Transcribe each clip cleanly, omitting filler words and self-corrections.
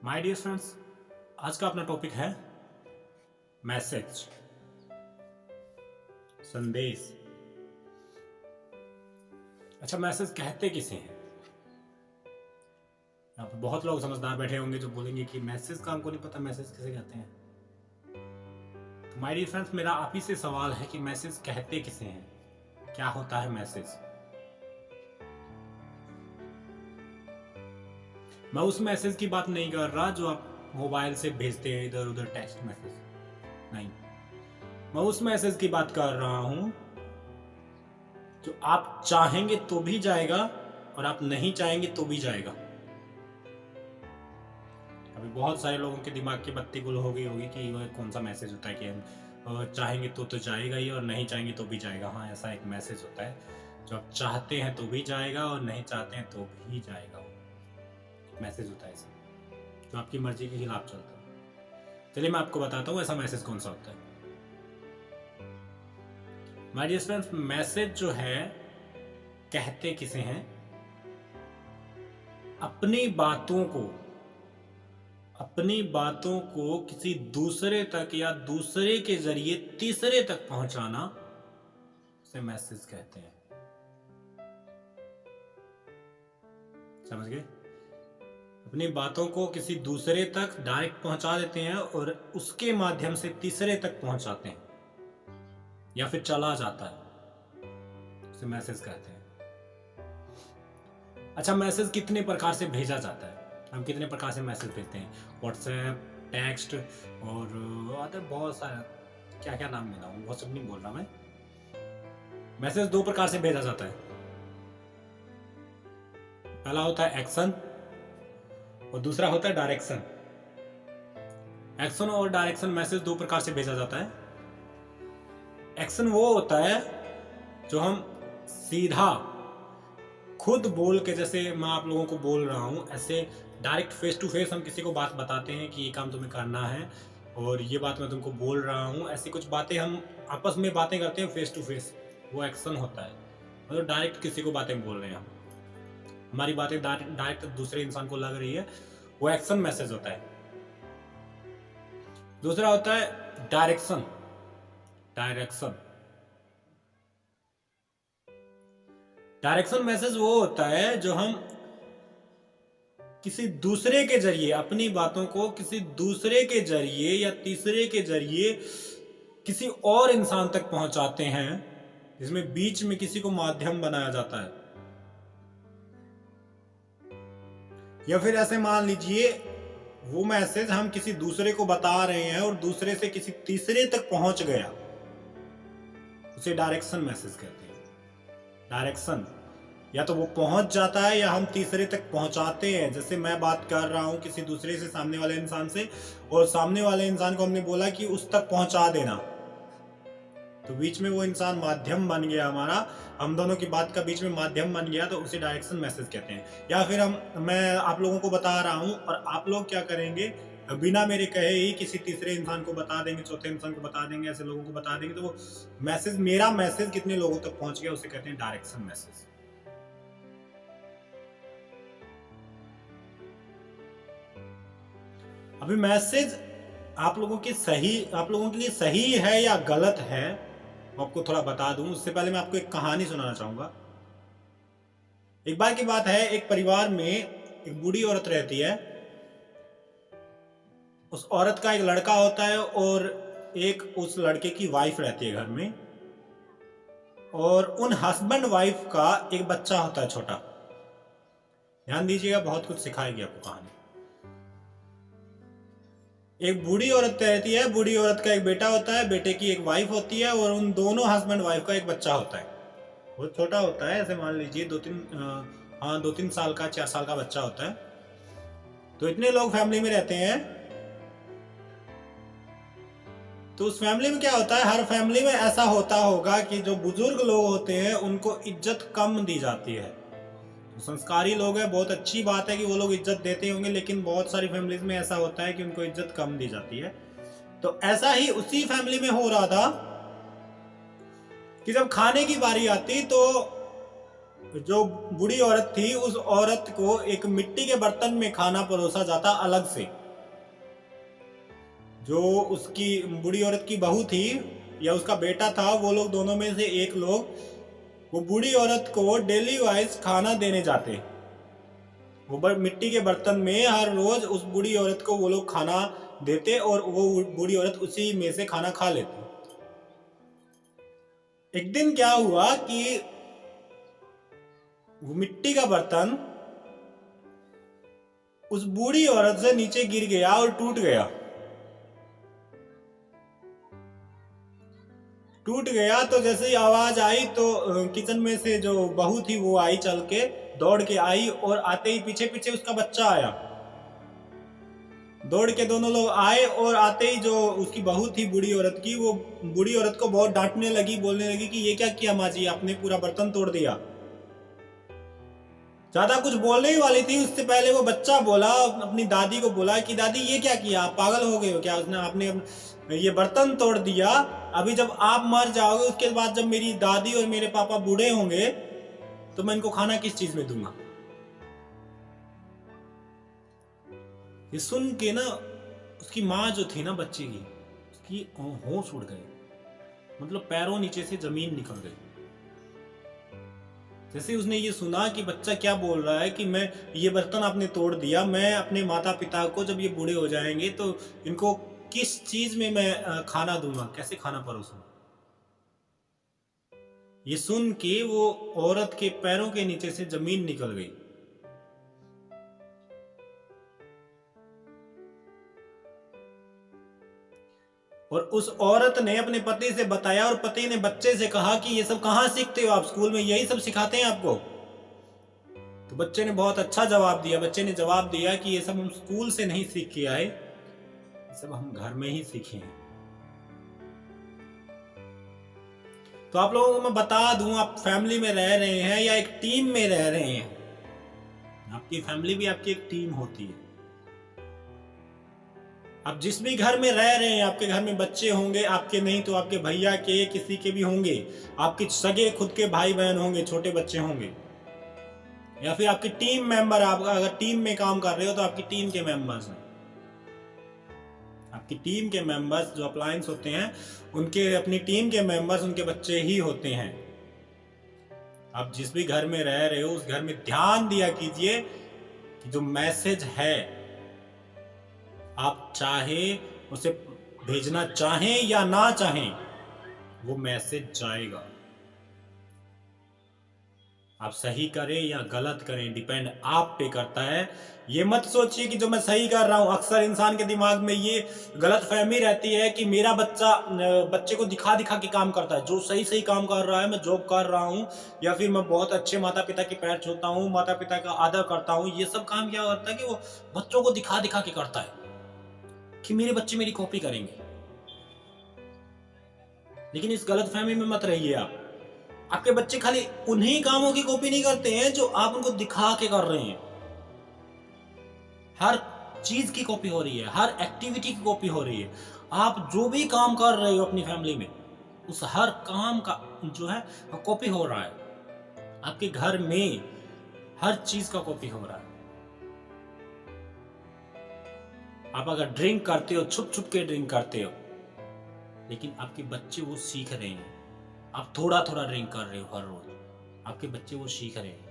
My dear friends, आज का अपना टॉपिक है मैसेज, संदेश। अच्छा, मैसेज कहते किसे हैं? यहाँ पर बहुत लोग समझदार बैठे होंगे जो बोलेंगे कि मैसेज का हमको नहीं पता, मैसेज किसे कहते हैं। तो माय डियर फ्रेंड्स, मेरा आप ही से सवाल है कि मैसेज कहते किसे हैं, क्या होता है मैसेज। मैं उस मैसेज की बात नहीं कर रहा जो आप मोबाइल से भेजते हैं इधर उधर टेक्स्ट मैसेज, नहीं। मैं उस मैसेज की बात कर रहा हूं जो आप चाहेंगे तो भी जाएगा और आप नहीं चाहेंगे तो भी जाएगा। अभी बहुत सारे लोगों के दिमाग की बत्ती गुल हो गई होगी कि वह कौन सा मैसेज होता है कि हम चाहेंगे तो जाएगा ही और नहीं चाहेंगे तो भी जाएगा। हाँ, ऐसा एक मैसेज होता है जो आप चाहते हैं तो भी जाएगा और नहीं चाहते हैं तो भी जाएगा। मैसेज होता है ऐसा जो आपकी मर्जी के खिलाफ चलता है। चलिए मैं आपको बताता हूँ ऐसा मैसेज कौन सा होता है। माय डियर फ्रेंड्स, मैसेज जो है कहते किसे हैं? अपनी बातों को किसी दूसरे तक या दूसरे के जरिए तीसरे तक पहुंचाना उसे मैसेज कहते हैं। समझ गए? अपनी बातों को किसी दूसरे तक डायरेक्ट पहुंचा देते हैं और उसके माध्यम से तीसरे तक पहुंचाते हैं या फिर चला जाता है, उसे मैसेज कहते हैं। अच्छा, मैसेज कितने प्रकार से भेजा जाता है? हम कितने प्रकार से मैसेज भेजते हैं? व्हाट्सएप, टेक्स्ट और अदर बहुत सारा, क्या क्या नाम लेना हूँ, बहुत सब नहीं बोल रहा मैं। मैसेज दो प्रकार से भेजा जाता है। पहला होता है एक्शन और दूसरा होता है डायरेक्शन। एक्शन और डायरेक्शन मैसेज दो प्रकार से भेजा जाता है। एक्शन वो होता है जो हम सीधा खुद बोल के, जैसे मैं आप लोगों को बोल रहा हूं, ऐसे डायरेक्ट फेस टू फेस हम किसी को बात बताते हैं कि ये काम तुम्हें करना है और ये बात मैं तुमको बोल रहा हूं। ऐसी कुछ बातें हम आपस में बातें करते हैं फेस टू फेस, वो एक्शन होता है। मतलब डायरेक्ट किसी को बातें बोल रहे हैं हम, हमारी बातें डायरेक्ट दूसरे इंसान को लग रही है, वो एक्शन मैसेज होता है। दूसरा होता है डायरेक्शन। डायरेक्शन मैसेज वो होता है जो हम किसी दूसरे के जरिए अपनी बातों को किसी दूसरे के जरिए या तीसरे के जरिए किसी और इंसान तक पहुंचाते हैं, जिसमें बीच में किसी को माध्यम बनाया जाता है। या फिर ऐसे मान लीजिए वो मैसेज हम किसी दूसरे को बता रहे हैं और दूसरे से किसी तीसरे तक पहुंच गया, उसे डायरेक्शन मैसेज कहते हैं। डायरेक्शन, या तो वो पहुंच जाता है या हम तीसरे तक पहुंचाते हैं। जैसे मैं बात कर रहा हूं किसी दूसरे से, सामने वाले इंसान से, और सामने वाले इंसान को हमने बोला कि उस तक पहुंचा देना, तो बीच में वो इंसान माध्यम बन गया हमारा, हम दोनों की बात का बीच में माध्यम बन गया, तो उसे डायरेक्शन मैसेज कहते हैं। या फिर मैं आप लोगों को बता रहा हूं और आप लोग क्या करेंगे, बिना मेरे कहे ही किसी तीसरे इंसान को बता देंगे, चौथे इंसान को बता देंगे, ऐसे लोगों को बता देंगे, तो वो मैसेज, मेरा मैसेज कितने लोगों तक पहुंच गया, उसे कहते हैं डायरेक्शन मैसेज। अभी मैसेज आप लोगों के लिए सही है या गलत है, मैं आपको थोड़ा बता दूं। उससे पहले मैं आपको एक कहानी सुनाना चाहूंगा। एक बार की बात है, एक परिवार में एक बूढ़ी औरत रहती है। उस औरत का एक लड़का होता है और एक उस लड़के की वाइफ रहती है घर में, और उन हस्बैंड वाइफ का एक बच्चा होता है छोटा। ध्यान दीजिएगा, बहुत कुछ सिखाएगी आपको कहानी। एक बूढ़ी औरत रहती है, बूढ़ी औरत का एक बेटा होता है, बेटे की एक वाइफ होती है, और उन दोनों हस्बैंड वाइफ का एक बच्चा होता है। बहुत छोटा होता है, ऐसे मान लीजिए 2-3 साल का, 4 साल का बच्चा होता है। तो इतने लोग फैमिली में रहते हैं। तो उस फैमिली में क्या होता है, हर फैमिली में ऐसा होता होगा कि जो बुजुर्ग लोग होते हैं उनको इज्जत कम दी जाती है। संस्कारी लोग हैं, बहुत अच्छी बात है कि वो लोग इज्जत देते होंगे, लेकिन बहुत सारी फैमिलीज में ऐसा होता है कि उनको इज्जत कम दी जाती है। तो ऐसा ही उसी फैमिली में हो रहा था कि जब खाने की बारी आती तो जो बूढ़ी औरत थी उस औरत को एक मिट्टी के बर्तन में खाना परोसा जाता अलग से। जो उसकी बूढ़ी औरत की बहू थी या उसका बेटा था, वो लोग दोनों में से एक लोग वो बूढ़ी औरत को डेली वाइज खाना देने जाते। वो मिट्टी के बर्तन में हर रोज उस बूढ़ी औरत को वो लोग खाना देते और वो बूढ़ी औरत उसी में से खाना खा लेती। एक दिन क्या हुआ कि वो मिट्टी का बर्तन उस बूढ़ी औरत से नीचे गिर गया और टूट गया। टूट गया तो जैसे ही आवाज आई तो किचन में से जो बहू थी वो आई, चल के दौड़ के आई और आते ही पीछे पीछे उसका बच्चा आया। दौड़ के दोनों लोग आए और आते ही जो उसकी बहू थी बूढ़ी औरत की, वो बूढ़ी औरत को बहुत डांटने लगी, बोलने लगी कि ये क्या किया माँ जी, आपने पूरा बर्तन तोड़ दिया। ज्यादा कुछ बोलने ही वाली थी उससे पहले वो बच्चा बोला, अपनी दादी को बोला कि दादी ये क्या किया, आप पागल हो गए हो क्या, उसने आपने ये बर्तन तोड़ दिया। अभी जब आप मर जाओगे उसके बाद जब मेरी दादी और मेरे पापा बूढ़े होंगे तो मैं इनको खाना किस चीज में दूंगा। ये सुन के ना उसकी माँ जो थी ना बच्चे की, उसकी होश उड़ गई, मतलब पैरों नीचे से जमीन निकल गई। जैसे उसने ये सुना कि बच्चा क्या बोल रहा है कि मैं ये बर्तन आपने तोड़ दिया, मैं अपने माता पिता को जब ये बूढ़े हो जाएंगे तो इनको किस चीज में मैं खाना दूंगा, कैसे खाना परोसूंगा। ये सुन के वो औरत के पैरों के नीचे से जमीन निकल गई। और उस औरत ने अपने पति से बताया और पति ने बच्चे से कहा कि ये सब कहां सीखते हो आप, स्कूल में यही सब सिखाते हैं आपको। तो बच्चे ने बहुत अच्छा जवाब दिया। बच्चे ने जवाब दिया कि ये सब हम स्कूल से नहीं सीख के आए, ये सब हम घर में ही सीखे हैं। तो आप लोगों को मैं बता दूं, आप फैमिली में रह रहे हैं या एक टीम में रह रहे हैं, आपकी फैमिली भी आपकी एक टीम होती है। आप जिस भी घर में रह रहे हैं, आपके घर में बच्चे होंगे, आपके नहीं तो आपके भैया के, किसी के भी होंगे, आपके सगे खुद के भाई बहन होंगे, छोटे बच्चे होंगे, या फिर आपकी टीम मेंबर, आप अगर टीम में काम कर रहे हो तो आपकी टीम के मेंबर्स हैं। आपकी टीम के मेंबर्स जो अप्लायंस होते हैं, उनके अपनी टीम के मेंबर्स उनके बच्चे ही होते हैं। आप जिस भी घर में रह रहे हो उस घर में ध्यान दिया कीजिए कि जो मैसेज है आप चाहे उसे भेजना चाहें या ना चाहें, वो मैसेज जाएगा। आप सही करें या गलत करें डिपेंड आप पे करता है। ये मत सोचिए कि जो मैं सही कर रहा हूं, अक्सर इंसान के दिमाग में ये गलत फहमी रहती है कि मेरा बच्चे को दिखा दिखा के काम करता है। जो सही सही काम कर रहा है, मैं जॉब कर रहा हूं या फिर मैं बहुत अच्छे माता पिता के पैर छूता हूं, माता पिता का आदर करता हूं, ये सब काम क्या करता है कि वो बच्चों को दिखा दिखा के करता है कि मेरे बच्चे मेरी कॉपी करेंगे। लेकिन इस गलतफहमी में मत रहिए आप। आपके बच्चे खाली उन्हीं कामों की कॉपी नहीं करते हैं जो आप उनको दिखा के कर रहे हैं। हर चीज की कॉपी हो रही है, हर एक्टिविटी की कॉपी हो रही है। आप जो भी काम कर रहे हो अपनी फैमिली में, उस हर काम का जो है कॉपी हो रहा है। आपके घर में हर चीज का कॉपी हो रहा है। आप अगर ड्रिंक करते हो, छुप छुप के ड्रिंक करते हो, लेकिन आपके बच्चे वो सीख रहे हैं। आप थोड़ा थोड़ा ड्रिंक कर रहे हो हर रोज, आपके बच्चे वो सीख रहे हैं।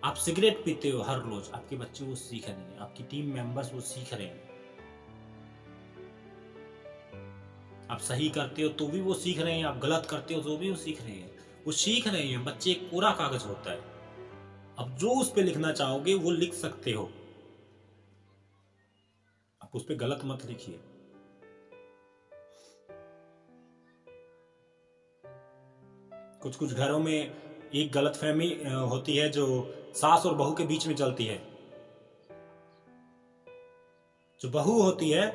आप सिगरेट पीते हो हर रोज, आपके बच्चे वो सीख रहे हैं। आपकी टीम मेंबर्स वो सीख रहे हैं। आप सही करते हो तो भी वो सीख रहे हैं, आप गलत करते हो तो भी वो सीख रहे हैं। वो सीख रहे हैं। बच्चे एक पूरा कागज होता है, अब जो उस पर लिखना चाहोगे वो लिख सकते हो। आप उस पर गलत मत लिखिए। कुछ कुछ घरों में एक गलतफहमी होती है जो सास और बहू के बीच में चलती है। जो बहू होती है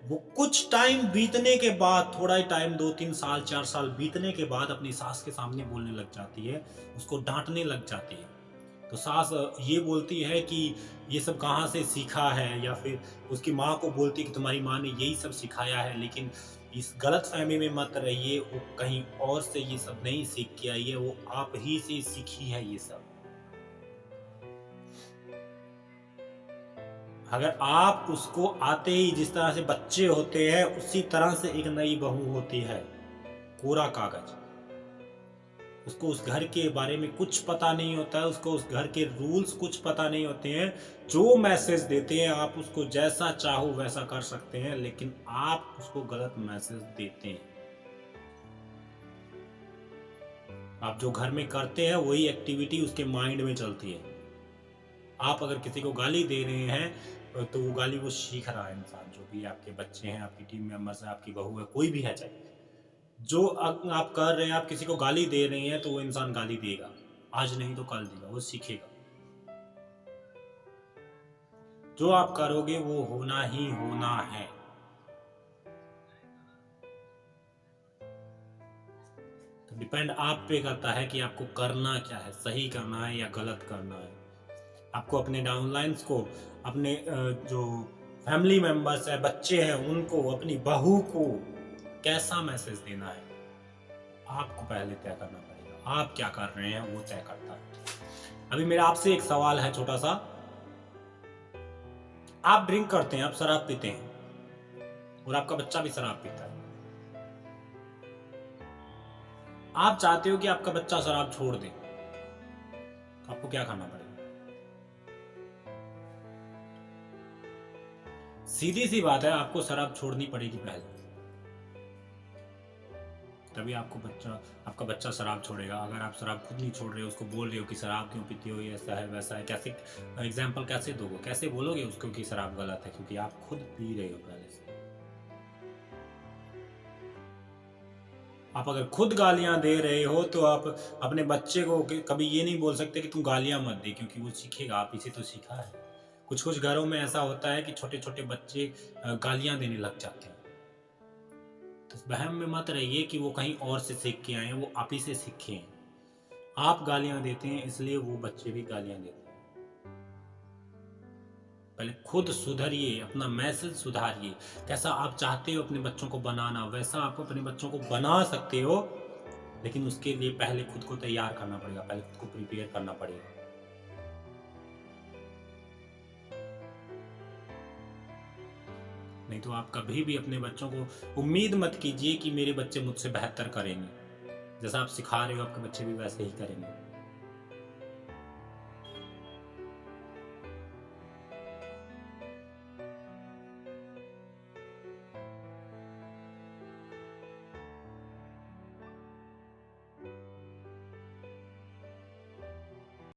वो कुछ टाइम बीतने के बाद, थोड़ा ही टाइम, 2-3 साल 4 साल बीतने के बाद अपनी सास के सामने बोलने लग जाती है, उसको डांटने लग जाती है। तो सास ये बोलती है कि ये सब कहाँ से सीखा है, या फिर उसकी माँ को बोलती है कि तुम्हारी माँ ने यही सब सिखाया है। लेकिन इस गलत फहमी में मत रहिए, वो कहीं और से ये सब नहीं सीख के आई है, वो आप ही से सीखी है ये सब। अगर आप उसको आते ही जिस तरह से बच्चे होते हैं उसी तरह से एक नई बहू होती है, कोरा कागज। उसको उस घर के बारे में कुछ पता नहीं होता है, उसको उस घर के रूल्स कुछ पता नहीं होते हैं। जो मैसेज देते हैं आप उसको जैसा चाहो वैसा कर सकते हैं, लेकिन आप उसको गलत मैसेज देते हैं। आप जो घर में करते हैं वही एक्टिविटी उसके माइंड में चलती है। आप अगर किसी को गाली दे रहे हैं तो वो गाली वो सीख रहा है इंसान, जो भी आपके बच्चे हैं, आपकी टीम मेंबर्स है, आपकी बहू है, कोई भी है चाहे। जो आप कर रहे हैं, आप किसी को गाली दे रहे हैं तो वो इंसान गाली देगा, आज नहीं तो कल देगा, वो सीखेगा। जो आप करोगे वो होना ही होना है। तो डिपेंड आप पे करता है कि आपको करना क्या है, सही करना है या गलत करना है। आपको अपने डाउनलाइंस को, अपने जो फैमिली मेंबर्स है, बच्चे हैं, उनको, अपनी बहू को कैसा मैसेज देना है, आपको पहले तय करना पड़ेगा। आप क्या कर रहे हैं वो तय करता है। अभी मेरा आपसे एक सवाल है छोटा सा। आप ड्रिंक करते हैं, आप शराब पीते हैं और आपका बच्चा भी शराब पीता है। आप चाहते हो कि आपका बच्चा शराब छोड़ दे, तो आपको क्या करना पड़ेगा? सीधी सी बात है, आपको शराब छोड़नी पड़ेगी पहले, तभी आपका बच्चा शराब छोड़ेगा। अगर आप शराब खुद नहीं छोड़ रहे हो, उसको बोल रहे हो कि शराब क्यों पीती हो, ये ऐसा है वैसा है, कैसे एग्जाम्पल कैसे दोगे, कैसे बोलोगे उसको कि शराब गलत है, क्योंकि आप खुद पी रहे हो पहले से। आप अगर खुद गालियां दे रहे हो तो आप अपने बच्चे को कभी ये नहीं बोल सकते कि तू गालियां मत दे, क्योंकि वो सीखेगा, आप इसे तो सीखा है। कुछ घरों में ऐसा होता है कि छोटे छोटे बच्चे गालियां देने लग जाते हैं। तो वहम में मत रहिए कि वो कहीं और से सीख के आए हैं, वो आप ही से सीखे हैं। आप गालियां देते हैं इसलिए वो बच्चे भी गालियां देते हैं। पहले खुद सुधरिए, अपना मैसेज सुधारिए। कैसा आप चाहते हो अपने बच्चों को बनाना, वैसा आप अपने बच्चों को बना सकते हो, लेकिन उसके लिए पहले खुद को तैयार करना पड़ेगा, पहले खुद को प्रिपेयर करना पड़ेगा। नहीं तो आप कभी भी अपने बच्चों को उम्मीद मत कीजिए कि मेरे बच्चे मुझसे बेहतर करेंगे। जैसा आप सिखा रहे हो आपके बच्चे भी वैसे ही करेंगे।